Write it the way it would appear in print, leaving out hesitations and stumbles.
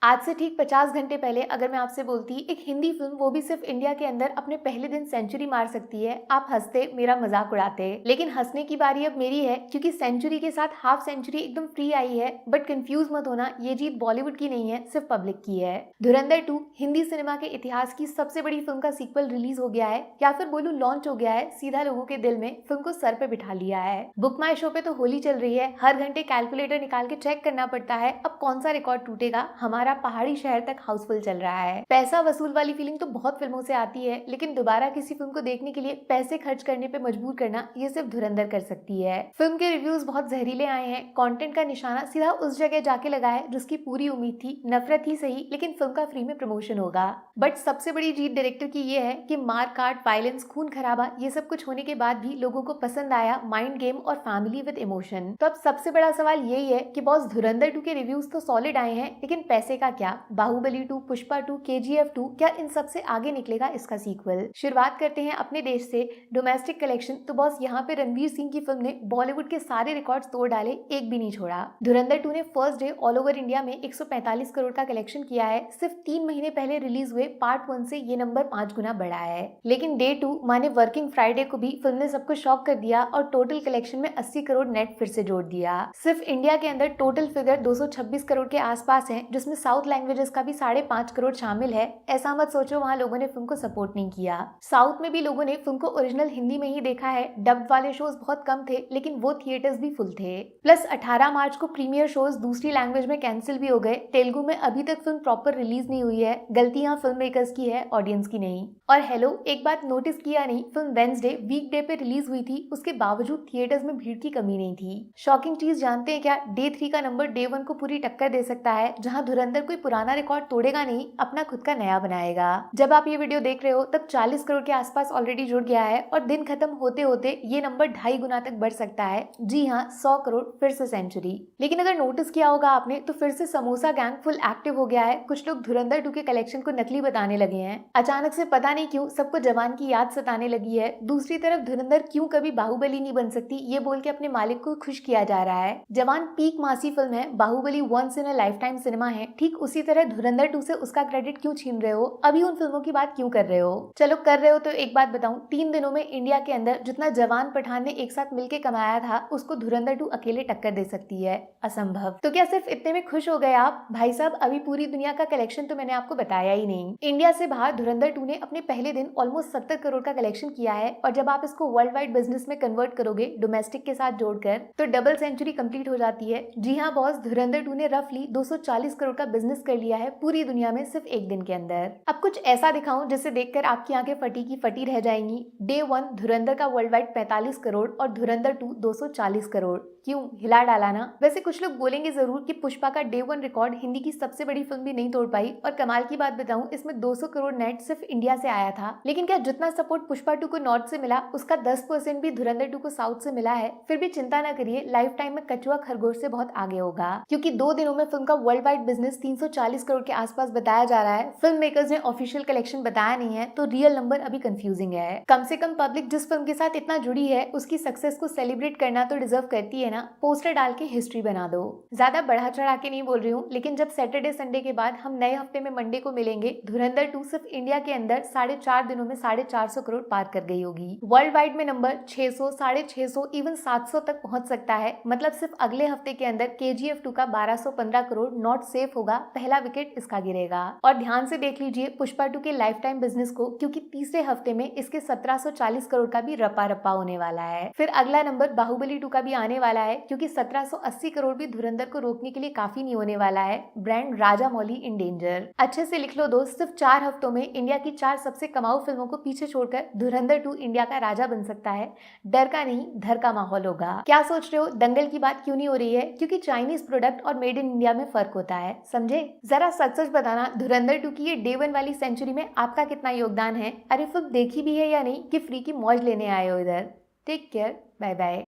आज से ठीक 50 घंटे पहले अगर मैं आपसे बोलती एक हिंदी फिल्म वो भी सिर्फ इंडिया के अंदर अपने पहले दिन सेंचुरी मार सकती है, आप हंसते, मेरा मजाक उड़ाते। लेकिन हंसने की बारी अब मेरी है क्योंकि सेंचुरी के साथ हाफ सेंचुरी एकदम फ्री आई है। बट कंफ्यूज मत होना, ये जीत बॉलीवुड की नहीं है, सिर्फ पब्लिक की है। धुरंधर 2 हिंदी सिनेमा के इतिहास की सबसे बड़ी फिल्म का सीक्वल रिलीज हो गया है, या फिर बोलूं लॉन्च हो गया है। सीधा लोगों के दिल में फिल्म को सर पे बिठा लिया है। बुक माई शो पे तो होली चल रही है, हर घंटे कैलकुलेटर निकाल के चेक करना पड़ता है अब कौन सा रिकॉर्ड टूटेगा। हमारा पहाड़ी शहर तक हाउसफुल चल रहा है। पैसा वसूल वाली फीलिंग तो बहुत फिल्मों से आती है, लेकिन दोबारा किसी फिल्म को देखने के लिए पैसे खर्च करने पे मजबूर करना ये सिर्फ धुरंधर कर सकती है। फिल्म के रिव्यूज बहुत जहरीले आए हैं। कंटेंट का निशाना सीधा उस जगह जाके लगा है जिसकी पूरी उम्मीद थी, नफरत ही सही, लेकिन फिल्म का फ्री में प्रमोशन होगा। बट सबसे बड़ी जीत डायरेक्टर की ये है कि मार काट, वायलेंस, खून खराबा ये सब कुछ होने के बाद भी लोगों को पसंद आया माइंड गेम और फैमिली विद इमोशन। तो अब सबसे बड़ा सवाल यही है कि बॉस धुरंधर 2 के रिव्यूज तो सॉलिड आए हैं, लेकिन पैसे का क्या? बाहुबली 2, पुष्पा 2, KGF 2 क्या इन सब से आगे निकलेगा इसका सीक्वल? शुरुआत करते हैं अपने देश से। डोमेस्टिक कलेक्शन तो बॉस यहाँ पे रणवीर सिंह की फिल्म ने बॉलीवुड के सारे रिकॉर्ड्स तोड़ डाले, एक भी नहीं छोड़ा। धुरंधर 2 ने first day all over India में 145 करोड़ का कलेक्शन किया है। सिर्फ 3 महीने पहले रिलीज हुए पार्ट 1 से ये नंबर 5 गुना बढ़ा है। लेकिन डे 2 माने वर्किंग फ्राइडे को भी फिल्म ने सबको शॉक कर दिया और टोटल कलेक्शन में 80 करोड़ नेट फिर से जोड़ दिया। सिर्फ इंडिया के अंदर टोटल फिगर 226 करोड़ के आसपास है, जिसमें साउथ लैंग्वेजेस का भी 5.5 करोड़ शामिल है। ऐसा मत सोचो वहाँ लोगों ने फिल्म को सपोर्ट नहीं किया। साउथ में भी लोगों ने फिल्म को ओरिजिनल हिंदी में ही देखा है। डब्ड वाले शोज बहुत कम थे, लेकिन वो थिएटर्स भी फुल थे। प्लस 18 मार्च को प्रीमियर शोज दूसरी लैंग्वेज में कैंसिल भी हो गए। तेलुगु में अभी तक फिल्म प्रॉपर रिलीज नहीं हुई है। गलतियां फिल्म मेकर्स की है, ऑडियंस की नहीं। और हेलो, एक बात नोटिस किया नहीं, फिल्म वेंसडे वीकडे पे रिलीज हुई थी, उसके बावजूद थिएटर्स में भीड़ की कमी नहीं थी। शॉकिंग चीज जानते हैं क्या? डे 3 का नंबर डे 1 को पूरी टक्कर दे सकता है, जहां धुरंधर कोई पुराना रिकॉर्ड तोड़ेगा नहीं, अपना खुद का नया बनाएगा। जब आप ये वीडियो देख रहे हो तब 40 करोड़ के आसपास ऑलरेडी जुड़ गया है और दिन खत्म होते होते ये नंबर 2.5 गुना तक बढ़ सकता है। जी हाँ, 100 करोड़ फिर से सेंचुरी। लेकिन अगर नोटिस किया होगा आपने तो फिर से समोसा गैंग फुल एक्टिव हो गया है। कुछ लोग धुरंधर 2 के कलेक्शन को नकली बताने लगे हैं। अचानक से पता नहीं क्यों सबको जवान की याद सताने लगी है। दूसरी तरफ धुरंधर क्यों कभी बाहुबली नहीं बन सकती ये बोल के अपने मालिक को खुश किया जा रहा है। जवान पीक मासी फिल्म है, Baahubali once in a life time cinema है। ठीक उसी तरह धुरंधर 2 से उसका क्रेडिट क्यों छीन रहे हो? अभी उन फिल्मों की बात क्यों कर रहे हो? चलो कर रहे हो तो एक बात बताऊं, 3 दिनों में इंडिया के अंदर जितना जवान पठान ने एक साथ मिलकर कमाया था उसको धुरंधर 2 अकेले टक्कर दे सकती है। असंभव। तो क्या सिर्फ इतने में खुश हो गए आप? भाई साहब, अभी पूरी दुनिया का कलेक्शन तो मैंने आपको बताया ही नहीं। इंडिया से बाहर धुरंधर 2 ने अपने पहले दिन ऑलमोस्ट 70 करोड़ का कलेक्शन किया है, और जब आप इसको वर्ल्ड वाइड बिजनेस में कन्वर्ट करोगे डोमेस्टिक के साथ जोड़कर, तो डबल सेंचुरी कंप्लीट हो जाती है। जी हाँ बॉस, धुरंधर 2 ने रफली 240 करोड़ का बिजनेस कर लिया है पूरी दुनिया में सिर्फ एक दिन के अंदर। अब कुछ ऐसा दिखाऊं जिसे देखकर आपकी आंखें फटी की फटी रह जाएंगी। डे 1 धुरंधर का वर्ल्ड वाइड 45 करोड़ और धुरंधर 2 240 करोड़। क्यों हिला डाला ना? वैसे कुछ लोग बोलेंगे जरूर कि पुष्पा का डे 1 रिकॉर्ड हिंदी की सबसे बड़ी फिल्म भी नहीं तोड़ पाई। और कमाल की बात बताऊं, इसमें 200 करोड़ नेट सिर्फ इंडिया से आया था। लेकिन क्या जितना सपोर्ट पुष्पा 2 को नॉर्थ से मिला उसका 10% भी धुरंधर 2 को साउथ से मिला है? फिर भी चिंता न करिए, लाइफ टाइम में कछुआ खरगोश से बहुत आगे होगा, क्योंकि 2 दिनों में फिल्म का वर्ल्ड वाइड बिजनेस 340 करोड़ के आसपास बताया जा रहा है। फिल्म मेकर्स ने ऑफिशियल कलेक्शन बताया नहीं है, तो रियल नंबर अभी कंफ्यूजिंग है। कम से कम पब्लिक जिस फिल्म के साथ इतना जुड़ी है उसकी सक्सेस को सेलिब्रेट करना तो डिजर्व करती है ना। पोस्टर डाल के हिस्ट्री बना दो। ज्यादा बढ़ा चढ़ा के नहीं बोल रही हूँ, लेकिन जब सैटरडे संडे के बाद हम नए हफ्ते में मंडे को मिलेंगे, धुरंधर 2 सिर्फ इंडिया के अंदर 4.5 दिनों में 450 करोड़ पार कर गई होगी। वर्ल्ड वाइड में नंबर 600, 650, इवन 700 तक पहुंच सकता है। मतलब सिर्फ अगले हफ्ते के अंदर KGF 2 का 1215 करोड़ नॉट सेफ होगा, पहला विकेट इसका गिरेगा। और ध्यान से देख लीजिए पुष्पा 2 के लाइफ टाइम बिजनेस को, क्योंकि तीसरे हफ्ते में इसके 1740 करोड़ का भी रपा रपा होने वाला है। फिर अगला नंबर बाहुबली 2 का भी आने वाला है, क्योंकि 1780 करोड़ भी धुरंधर को रोकने के लिए काफी नहीं होने वाला है। Brand Rajamouli in danger. अच्छे से लिख लो दोस्त, सिर्फ 4 हफ्तों में इंडिया की 4 सबसे कमाऊ फिल्मों को पीछे छोड़कर धुरंधर 2 इंडिया का राजा बन सकता है। डर का नहीं, धर का माहौल होगा। क्या सोच रहे हो दंगल की बात क्यों नहीं हो रही है? क्योंकि चाइनीज प्रोडक्ट और मेड इन इंडिया में फर्क होता है, समझे? जरा सच सच बताना, धुरंधर 2 की ये डे 1 वाली सेंचुरी में आपका कितना योगदान है? अरे फिल्म देखी भी है या नहीं कि फ्री की मौज लेने आए हो इधर? Take care, bye bye.